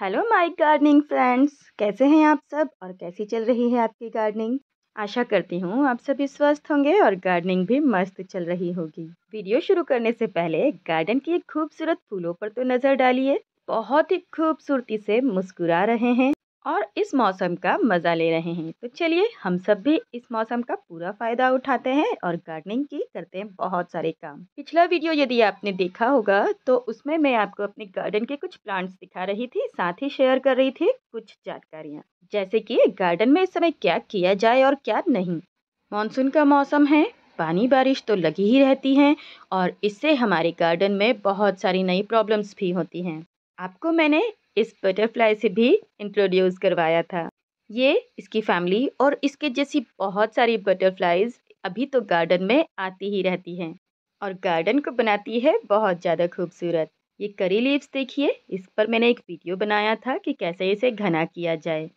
Hello my gardening friends, कैसे हैं आप सब और कैसी चल रही है आपकी गार्डनिंग। आशा करती हूँ आप सभी स्वस्थ होंगे और गार्डनिंग भी मस्त चल रही होगी। वीडियो शुरू करने से पहले गार्डन की एक खूबसूरत फूलों पर तो नज़र डालिए। बहुत ही खूबसूरती से मुस्कुरा रहे हैं और इस मौसम का मज़ा ले रहे हैं। तो चलिए हम सब भी इस मौसम का पूरा फ़ायदा उठाते हैं और गार्डनिंग की करते हैं बहुत सारे काम। पिछला वीडियो यदि आपने देखा होगा तो उसमें मैं आपको अपने गार्डन के कुछ प्लांट्स दिखा रही थी, साथ ही शेयर कर रही थी कुछ जानकारियाँ, जैसे कि गार्डन में इस समय क्या किया जाए और क्या नहीं। मानसून का मौसम है, पानी बारिश तो लगी ही रहती हैं और इससे हमारे गार्डन में बहुत सारी नई प्रॉब्लम्स भी होती हैं। आपको मैंने इस बटरफ्लाई से भी इंट्रोड्यूस करवाया था। ये इसकी फैमिली और इसके जैसी बहुत सारी बटरफ्लाईज अभी तो गार्डन में आती ही रहती हैं और गार्डन को बनाती है बहुत ज़्यादा खूबसूरत। ये करी लीव्स देखिए, इस पर मैंने एक वीडियो बनाया था कि कैसे इसे घना किया जाए।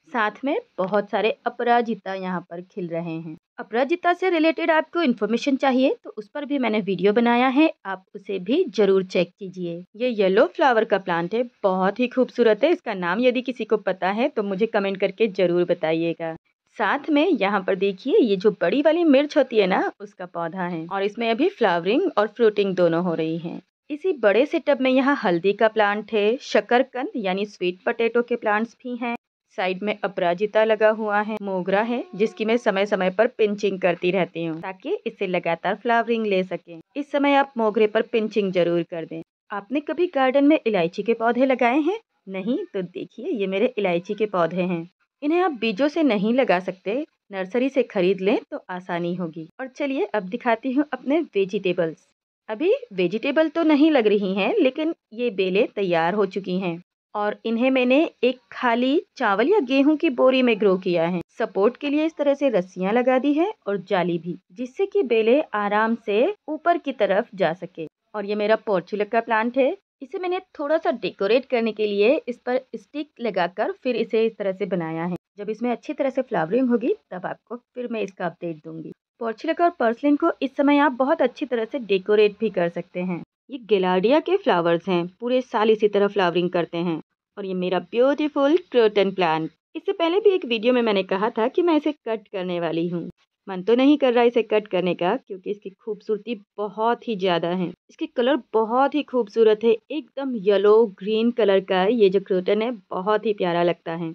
साथ में बहुत सारे अपराजिता यहाँ पर खिल रहे हैं। अपराजिता से रिलेटेड आपको इन्फॉर्मेशन चाहिए तो उस पर भी मैंने वीडियो बनाया है, आप उसे भी जरूर चेक कीजिए। ये येलो फ्लावर का प्लांट है, बहुत ही खूबसूरत है। इसका नाम यदि किसी को पता है तो मुझे कमेंट करके जरूर बताइएगा। साथ में यहाँ पर देखिए, ये जो बड़ी वाली मिर्च होती है ना, उसका पौधा है और इसमें अभी फ्लावरिंग और फ्रूटिंग दोनों हो रही है। इसी बड़े से टब में यहाँ हल्दी का प्लांट है, शकरकंद यानी स्वीट पोटैटो के प्लांट्स भी हैं। साइड में अपराजिता लगा हुआ है, मोगरा है जिसकी मैं समय समय पर पिंचिंग करती रहती हूँ ताकि इससे लगातार फ्लावरिंग ले सके। इस समय आप मोगरे पर पिंचिंग जरूर कर दें। आपने कभी गार्डन में इलायची के पौधे लगाए हैं? नहीं तो देखिए, ये मेरे इलायची के पौधे हैं। इन्हें आप बीजों से नहीं लगा सकते, नर्सरी से खरीद लें तो आसानी होगी। और चलिए अब दिखाती हूँ अपने वेजिटेबल्स। अभी वेजिटेबल तो नहीं लग रही हैं, लेकिन ये बेलें तैयार हो चुकी हैं और इन्हें मैंने एक खाली चावल या गेहूं की बोरी में ग्रो किया है। सपोर्ट के लिए इस तरह से रस्सियां लगा दी है और जाली भी, जिससे कि बेलें आराम से ऊपर की तरफ जा सके। और ये मेरा पोर्चुलक का प्लांट है, इसे मैंने थोड़ा सा डेकोरेट करने के लिए इस पर स्टिक लगाकर फिर इसे इस तरह से बनाया है। जब इसमें अच्छी तरह से फ्लावरिंग होगी तब आपको फिर मैं इसका अपडेट दूंगी। पोर्चुलक और पर्सलिन को इस समय आप बहुत अच्छी तरह से डेकोरेट भी कर सकते हैं। ये गिलार्डिया के फ्लावर्स हैं, पूरे साल इसी तरह फ्लावरिंग करते हैं। और ये मेरा ब्यूटीफुल क्रोटन प्लांट, इससे पहले भी एक वीडियो में मैंने कहा था कि मैं इसे कट करने वाली हूँ। मन तो नहीं कर रहा इसे कट करने का, क्योंकि इसकी खूबसूरती बहुत ही ज़्यादा है। इसके कलर बहुत ही खूबसूरत है, एकदम येलो ग्रीन कलर का। ये जो क्रोटन है बहुत ही प्यारा लगता है,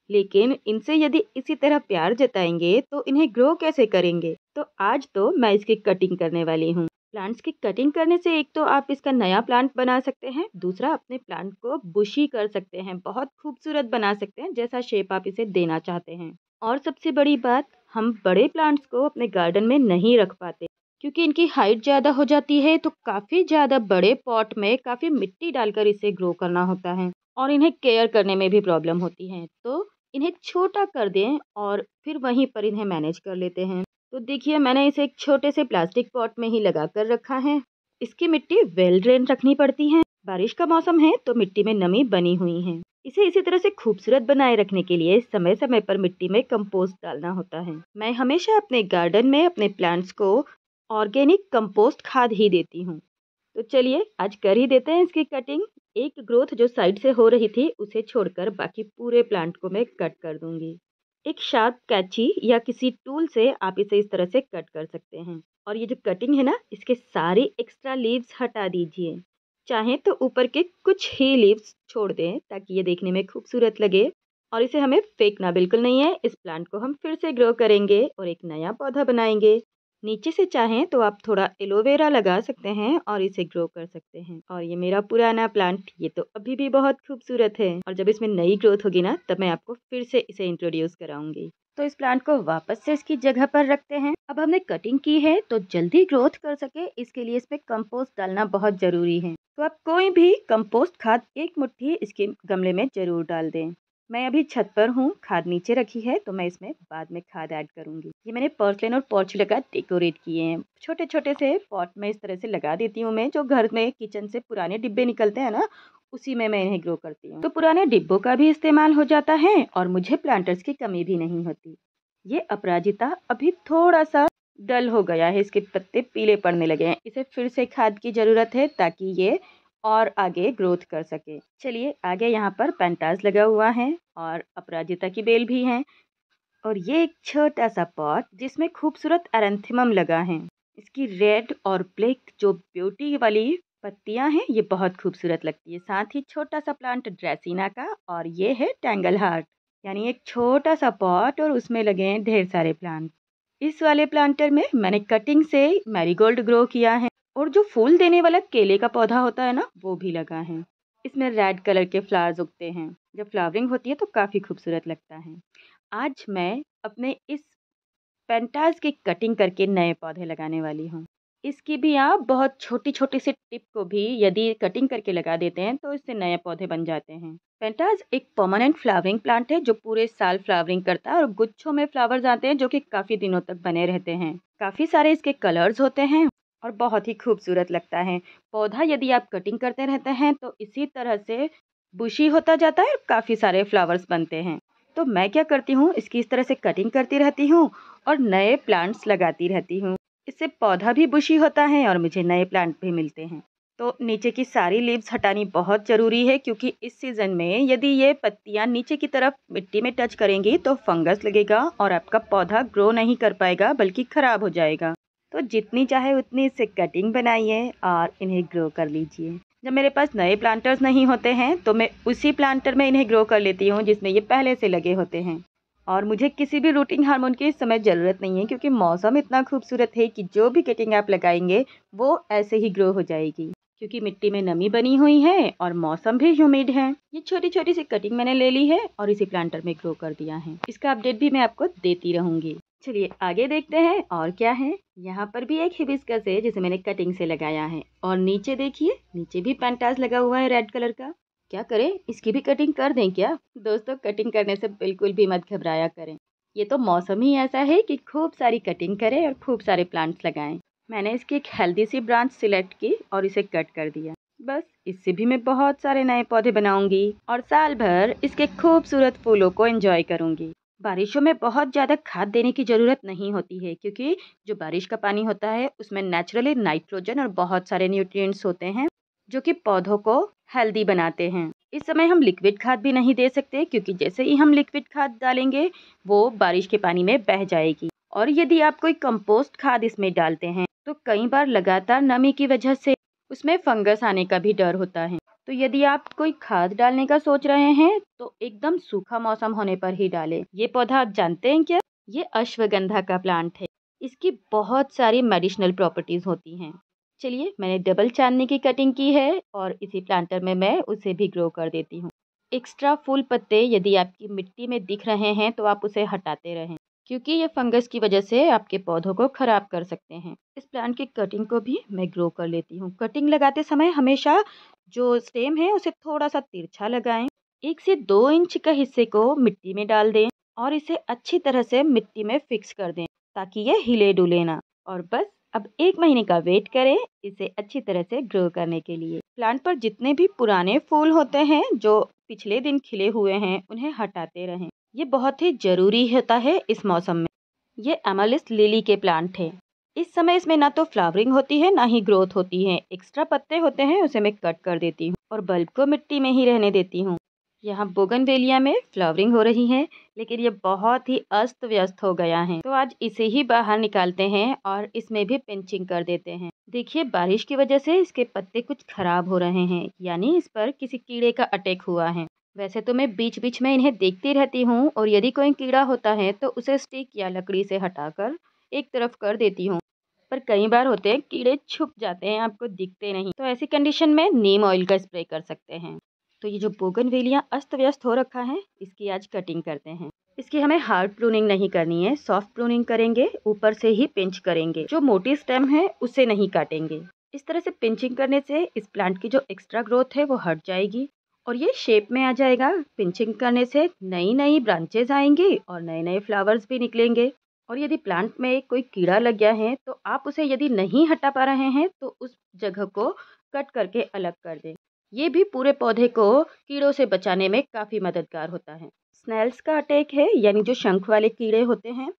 लेकिन इनसे यदि इसी तरह प्यार जताएंगे तो इन्हें ग्रो कैसे करेंगे। तो आज तो मैं इसकी कटिंग करने वाली हूँ। प्लांट्स की कटिंग करने से एक तो आप इसका नया प्लांट बना सकते हैं, दूसरा अपने प्लांट को बुशी कर सकते हैं, बहुत खूबसूरत बना सकते हैं जैसा शेप आप इसे देना चाहते हैं। और सबसे बड़ी बात, हम बड़े प्लांट्स को अपने गार्डन में नहीं रख पाते क्योंकि इनकी हाइट ज़्यादा हो जाती है, तो काफ़ी ज़्यादा बड़े पॉट में काफ़ी मिट्टी डालकर इसे ग्रो करना होता है और इन्हें केयर करने में भी प्रॉब्लम होती है। तो इन्हें छोटा कर दें और फिर वहीं पर इन्हें मैनेज कर लेते हैं। तो देखिए, मैंने इसे एक छोटे से प्लास्टिक पॉट में ही लगा कर रखा है। इसकी मिट्टी वेल ड्रेन रखनी पड़ती है, बारिश का मौसम है तो मिट्टी में नमी बनी हुई है। इसे इसी तरह से खूबसूरत बनाए रखने के लिए समय समय पर मिट्टी में कंपोस्ट डालना होता है। मैं हमेशा अपने गार्डन में अपने प्लांट्स को ऑर्गेनिक कंपोस्ट खाद ही देती हूँ। तो चलिए आज कर ही देते हैं इसकी कटिंग। एक ग्रोथ जो साइड से हो रही थी उसे छोड़कर बाकी पूरे प्लांट को मैं कट कर दूंगी। एक शार्प कैंची या किसी टूल से आप इसे इस तरह से कट कर सकते हैं। और ये जो कटिंग है ना, इसके सारे एक्स्ट्रा लीव्स हटा दीजिए। चाहें तो ऊपर के कुछ ही लीव्स छोड़ दें ताकि ये देखने में खूबसूरत लगे। और इसे हमें फेंकना बिल्कुल नहीं है, इस प्लांट को हम फिर से ग्रो करेंगे और एक नया पौधा बनाएंगे। नीचे से चाहें तो आप थोड़ा एलोवेरा लगा सकते हैं और इसे ग्रो कर सकते हैं। और ये मेरा पुराना प्लांट, ये तो अभी भी बहुत खूबसूरत है और जब इसमें नई ग्रोथ होगी ना तब मैं आपको फिर से इसे इंट्रोड्यूस कराऊंगी। तो इस प्लांट को वापस से इसकी जगह पर रखते हैं। अब हमने कटिंग की है तो जल्दी ग्रोथ कर सके इसके लिए इसमें कंपोस्ट डालना बहुत जरूरी है। तो आप कोई भी कंपोस्ट खाद एक मुट्ठी इसके गमले में जरूर डाल दें। मैं अभी छत पर हूँ, खाद नीचे रखी है तो मैं इसमें बाद में खाद ऐड करूंगी। ये मैंने पोर्सलेन और पोर्चुलका डेकोरेट किए हैं, छोटे छोटे से पॉट में इस तरह से लगा देती हूँ। मैं जो घर में किचन से पुराने डिब्बे निकलते हैं ना, उसी में मैं इन्हें ग्रो करती हूँ। तो पुराने डिब्बों का भी इस्तेमाल हो जाता है और मुझे प्लांटर्स की कमी भी नहीं होती। ये अपराजिता अभी थोड़ा सा डल हो गया है, इसके पत्ते पीले पड़ने लगे हैं। इसे फिर से खाद की जरूरत है ताकि ये और आगे ग्रोथ कर सके। चलिए आगे यहाँ पर पेंटास लगा हुआ है और अपराजिता की बेल भी है और ये एक छोटा सा पॉट जिसमें खूबसूरत एरेंथेमम लगा है। इसकी रेड और ब्लैक जो ब्यूटी वाली पत्तियां हैं ये बहुत खूबसूरत लगती है। साथ ही छोटा सा प्लांट ड्रेसिना का और ये है टैंगल हार्ट, यानी एक छोटा सा पॉट और उसमें लगे हैं ढेर सारे प्लांट। इस वाले प्लांटर में मैंने कटिंग से मैरीगोल्ड ग्रो किया है और जो फूल देने वाला केले का पौधा होता है ना वो भी लगा है। इसमें रेड कलर के फ्लावर्स उगते हैं। जब फ्लावरिंग होती है तो काफ़ी खूबसूरत लगता है। आज मैं अपने इस पेंटास की कटिंग करके नए पौधे लगाने वाली हूँ। इसकी भी आप बहुत छोटी छोटी सी टिप को भी यदि कटिंग करके लगा देते हैं तो इससे नए पौधे बन जाते हैं। पेंटास एक परमानेंट फ्लावरिंग प्लांट है जो पूरे साल फ्लावरिंग करता है और गुच्छों में फ्लावर्स आते हैं जो कि काफ़ी दिनों तक बने रहते हैं। काफ़ी सारे इसके कलर्स होते हैं और बहुत ही खूबसूरत लगता है। पौधा यदि आप कटिंग करते रहते हैं तो इसी तरह से बुशी होता जाता है और काफ़ी सारे फ्लावर्स बनते हैं। तो मैं क्या करती हूँ, इसकी इस तरह से कटिंग करती रहती हूँ और नए प्लांट्स लगाती रहती हूँ। इससे पौधा भी बुशी होता है और मुझे नए प्लांट भी मिलते हैं। तो नीचे की सारी लीव्स हटानी बहुत ज़रूरी है क्योंकि इस सीज़न में यदि ये पत्तियाँ नीचे की तरफ मिट्टी में टच करेंगी तो फंगस लगेगा और आपका पौधा ग्रो नहीं कर पाएगा बल्कि ख़राब हो जाएगा। तो जितनी चाहे उतनी इससे कटिंग बनाइए और इन्हें ग्रो कर लीजिए। जब मेरे पास नए प्लांटर्स नहीं होते हैं तो मैं उसी प्लांटर में इन्हें ग्रो कर लेती हूँ जिसमें ये पहले से लगे होते हैं। और मुझे किसी भी रूटिंग हार्मोन की इस समय ज़रूरत नहीं है क्योंकि मौसम इतना खूबसूरत है कि जो भी कटिंग आप लगाएंगे वो ऐसे ही ग्रो हो जाएगी क्योंकि मिट्टी में नमी बनी हुई है और मौसम भी ह्यूमिड है। ये छोटी छोटी सी कटिंग मैंने ले ली है और इसी प्लांटर में ग्रो कर दिया है। इसका अपडेट भी मैं आपको देती रहूँगी। चलिए आगे देखते हैं और क्या है। यहाँ पर भी एक हिबिस्कस है जिसे मैंने कटिंग से लगाया है और नीचे देखिए, नीचे भी पेंटास लगा हुआ है रेड कलर का। क्या करें, इसकी भी कटिंग कर दें क्या? दोस्तों कटिंग करने से बिल्कुल भी मत घबराया करें। ये तो मौसम ही ऐसा है कि खूब सारी कटिंग करें और खूब सारे प्लांट्स लगाएं। मैंने इसकी एक हेल्दी सी ब्रांच सिलेक्ट की और इसे कट कर दिया। बस इससे भी मैं बहुत सारे नए पौधे बनाऊंगी और साल भर इसके खूबसूरत फूलों को एंजॉय करूंगी। बारिशों में बहुत ज़्यादा खाद देने की ज़रूरत नहीं होती है क्योंकि जो बारिश का पानी होता है उसमें नेचुरली नाइट्रोजन और बहुत सारे न्यूट्रिएंट्स होते हैं जो कि पौधों को हेल्दी बनाते हैं। इस समय हम लिक्विड खाद भी नहीं दे सकते क्योंकि जैसे ही हम लिक्विड खाद डालेंगे वो बारिश के पानी में बह जाएगी। और यदि आप कोई कंपोस्ट खाद इसमें डालते हैं तो कई बार लगातार नमी की वजह से उसमें फंगस आने का भी डर होता है। तो यदि आप कोई खाद डालने का सोच रहे हैं तो एकदम सूखा मौसम होने पर ही डालें। ये पौधा आप जानते हैं क्या? ये अश्वगंधा का प्लांट है। इसकी बहुत सारी मेडिसिनल प्रॉपर्टीज होती हैं। चलिए मैंने डबल चांदनी की कटिंग की है और इसी प्लांटर में मैं उसे भी ग्रो कर देती हूँ। एक्स्ट्रा फूल पत्ते यदि आपकी मिट्टी में दिख रहे हैं तो आप उसे हटाते रहें क्योंकि ये फंगस की वजह से आपके पौधों को खराब कर सकते हैं। इस प्लांट की कटिंग को भी मैं ग्रो कर लेती हूँ। कटिंग लगाते समय हमेशा जो स्टेम है उसे थोड़ा सा तिरछा लगाएं। 1 से 2 इंच का हिस्से को मिट्टी में डाल दें और इसे अच्छी तरह से मिट्टी में फिक्स कर दें ताकि ये हिले डुले ना। और बस अब 1 महीने का वेट करें इसे अच्छी तरह से ग्रो करने के लिए। प्लांट पर जितने भी पुराने फूल होते हैं जो पिछले दिन खिले हुए हैं उन्हें हटाते रहें। ये बहुत ही जरूरी होता है इस मौसम में। ये एमालिस लिली के प्लांट है। इस समय इसमें ना तो फ्लावरिंग होती है ना ही ग्रोथ होती है। एक्स्ट्रा पत्ते होते हैं उसे मैं कट कर देती हूँ और बल्ब को मिट्टी में ही रहने देती हूँ। यहाँ बोगनवेलिया में फ्लावरिंग हो रही है लेकिन ये बहुत ही अस्त व्यस्त हो गया है तो आज इसे ही बाहर निकालते हैं और इसमें भी पिंचिंग कर देते हैं। देखिए बारिश की वजह से इसके पत्ते कुछ खराब हो रहे हैं यानी इस पर किसी कीड़े का अटैक हुआ है। वैसे तो मैं बीच बीच में इन्हें देखती रहती हूँ और यदि कोई कीड़ा होता है तो उसे स्टिक या लकड़ी से हटाकर एक तरफ कर देती हूँ। पर कई बार होते हैं कीड़े छुप जाते हैं, आपको दिखते नहीं, तो ऐसी कंडीशन में नीम ऑयल का स्प्रे कर सकते हैं। तो ये जो बोगनवेलिया अस्त व्यस्त हो रखा है इसकी आज कटिंग करते हैं। इसकी हमें हार्ड प्रूनिंग नहीं करनी है, सॉफ्ट प्रूनिंग करेंगे, ऊपर से ही पिंच करेंगे। जो मोटी स्टेम है उसे नहीं काटेंगे। इस तरह से पिंचिंग करने से इस प्लांट की जो एक्स्ट्रा ग्रोथ है वो हट जाएगी और ये शेप में आ जाएगा। पिंचिंग करने से नई नई ब्रांचेज आएंगी और नए नए फ्लावर्स भी निकलेंगे। और यदि प्लांट में कोई कीड़ा लग गया है तो आप उसे यदि नहीं हटा पा रहे हैं तो उस जगह को कट करके अलग कर दें। ये भी पूरे पौधे को कीड़ों से बचाने में काफ़ी मददगार होता है। स्नेल्स का अटैक है यानी जो शंख वाले कीड़े होते हैं,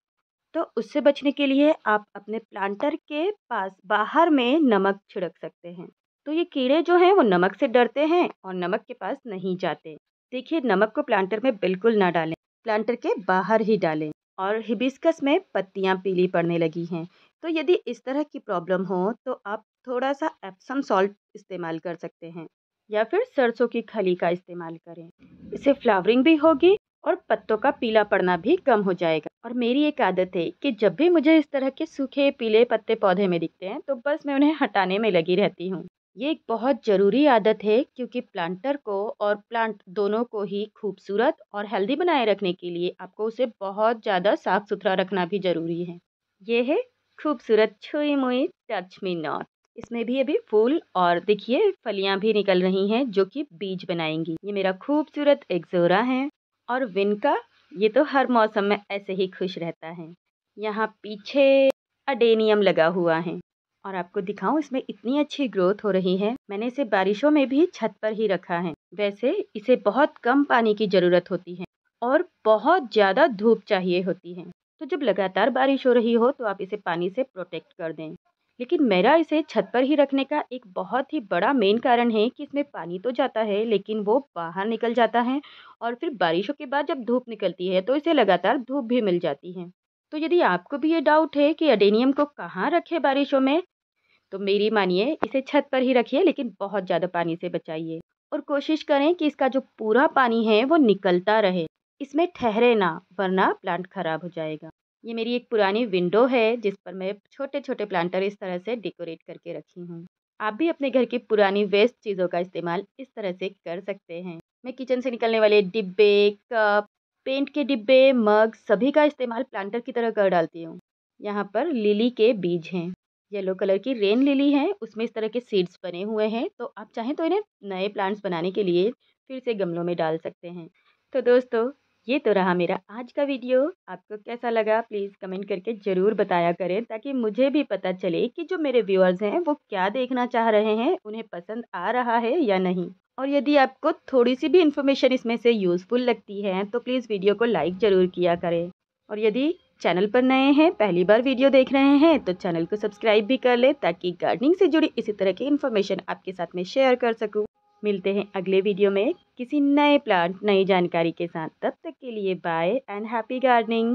तो उससे बचने के लिए आप अपने प्लांटर के पास बाहर में नमक छिड़क सकते हैं। तो ये कीड़े जो हैं वो नमक से डरते हैं और नमक के पास नहीं जाते। देखिए, नमक को प्लांटर में बिल्कुल ना डालें, प्लांटर के बाहर ही डालें। और हिबिस्कस में पत्तियां पीली पड़ने लगी हैं। तो यदि इस तरह की प्रॉब्लम हो तो आप थोड़ा सा एप्सम सॉल्ट इस्तेमाल कर सकते हैं या फिर सरसों की खली का इस्तेमाल करें। इससे फ्लावरिंग भी होगी और पत्तों का पीला पड़ना भी कम हो जाएगा। और मेरी एक आदत है कि जब भी मुझे इस तरह के सूखे पीले पत्ते पौधे में दिखते हैं तो बस मैं उन्हें हटाने में लगी रहती हूँ। ये एक बहुत ज़रूरी आदत है क्योंकि प्लांटर को और प्लांट दोनों को ही खूबसूरत और हेल्दी बनाए रखने के लिए आपको उसे बहुत ज़्यादा साफ सुथरा रखना भी ज़रूरी है। ये है खूबसूरत छुई मुई टच मी नॉट। इसमें भी अभी फूल और देखिए फलियां भी निकल रही हैं जो कि बीज बनाएंगी। ये मेरा खूबसूरत एक्सोरा है और विनका, ये तो हर मौसम में ऐसे ही खुश रहता है। यहाँ पीछे अडेनियम लगा हुआ है और आपको दिखाऊं, इसमें इतनी अच्छी ग्रोथ हो रही है। मैंने इसे बारिशों में भी छत पर ही रखा है। वैसे इसे बहुत कम पानी की ज़रूरत होती है और बहुत ज़्यादा धूप चाहिए होती है। तो जब लगातार बारिश हो रही हो तो आप इसे पानी से प्रोटेक्ट कर दें। लेकिन मेरा इसे छत पर ही रखने का एक बहुत ही बड़ा मेन कारण है कि इसमें पानी तो जाता है लेकिन वो बाहर निकल जाता है और फिर बारिशों के बाद जब धूप निकलती है तो इसे लगातार धूप भी मिल जाती है। तो यदि आपको भी ये डाउट है कि अडेनियम को कहाँ रखें बारिशों में, तो मेरी मानिए इसे छत पर ही रखिए लेकिन बहुत ज़्यादा पानी से बचाइए और कोशिश करें कि इसका जो पूरा पानी है वो निकलता रहे, इसमें ठहरे ना, वरना प्लांट खराब हो जाएगा। ये मेरी एक पुरानी विंडो है जिस पर मैं छोटे छोटे प्लांटर इस तरह से डेकोरेट करके रखी हूँ। आप भी अपने घर की पुरानी वेस्ट चीज़ों का इस्तेमाल इस तरह से कर सकते हैं। मैं किचन से निकलने वाले डिब्बे, कप, पेंट के डिब्बे, मग सभी का इस्तेमाल प्लांटर की तरह कर डालती हूँ। यहाँ पर लिली के बीज हैं, येलो कलर की रेन लिली है, उसमें इस तरह के सीड्स बने हुए हैं। तो आप चाहें तो इन्हें नए प्लांट्स बनाने के लिए फिर से गमलों में डाल सकते हैं। तो दोस्तों, ये तो रहा मेरा आज का वीडियो। आपको कैसा लगा प्लीज़ कमेंट करके ज़रूर बताया करें ताकि मुझे भी पता चले कि जो मेरे व्यूअर्स हैं वो क्या देखना चाह रहे हैं, उन्हें पसंद आ रहा है या नहीं। और यदि आपको थोड़ी सी भी इन्फॉर्मेशन इसमें से यूज़फुल लगती है तो प्लीज़ वीडियो को लाइक ज़रूर किया करें। और यदि चैनल पर नए हैं, पहली बार वीडियो देख रहे हैं तो चैनल को सब्सक्राइब भी कर लें ताकि गार्डनिंग से जुड़ी इसी तरह की इन्फॉर्मेशन आपके साथ में शेयर कर सकूं। मिलते हैं अगले वीडियो में किसी नए प्लांट, नई जानकारी के साथ। तब तक के लिए बाय एंड हैप्पी गार्डनिंग।